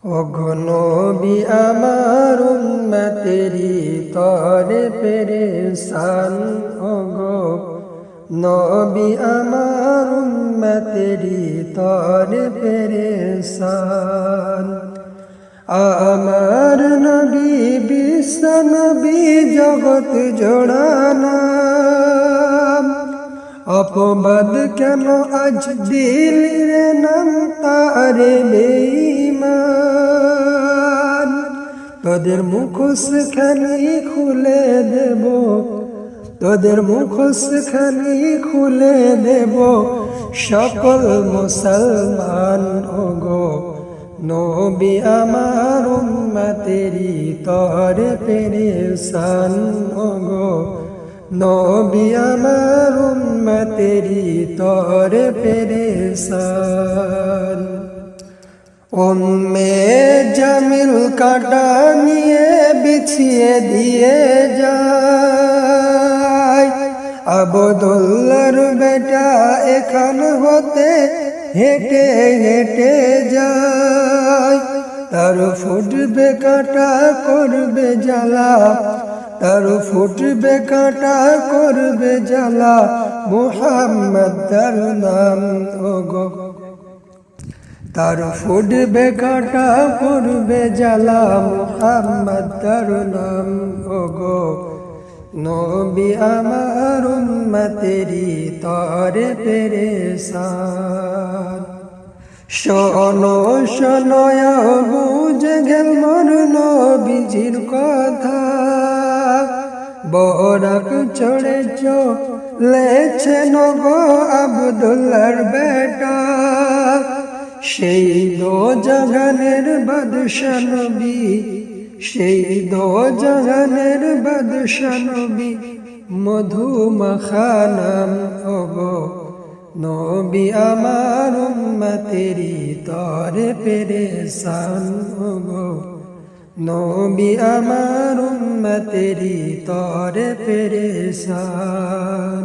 ওগো নবী আমার উম্মতেরি তরে পেরেশান, ওগো নবী আমার উম্মতেরি তরে পেরেশান। আমার নবী বিশ্ব নবী জগৎ জোড়ানা, অপবাদ কেন আজ দিলি রে নাম তারে বেঈমান। তোদের মুখোশ খানি খুলে দেব, তোদের মুখোশ খানি খুলে দেব সকল মুসলমান। ওগো নবী আমার উম্মতেরি তরে পেরেশান, ওগো নবী আমার উম্মতেরি তরে পেরেশান। উম্মে জামিল কাঁটা নিয়ে বিছিয়ে দিয়ে যায়, আবদুল্লাহর বেটা এখান হতে হেঁটে হেঁটে যায়। তার ফুটবে কাঁটা করবে জ্বালা, তার ফুটবে কাঁটা করবে জ্বালা, মুহাম্মদ তার নাম। ওগো তার ফুটবে কাঁটা করবে জ্বালা, মুহাম্মদ তার নাম। ওগো নবী আমার উম্মতেরি তরে পেরেশান। শোনো শোনো আবু জেহেল মোর নবীজির কথা, বরাক চড়ে চলেছে নগো আবদুল্লাহর বেটা। সেই দো জাহানের বাদশা নবী, সেই দো জাহানের বাদশা নবী, মধু মাখা নাম। ওগো নবী আমার উম্মতেরি তরে পেরেশান, ওগো নবী আমার উম্মতেরি তরে পেরেশান।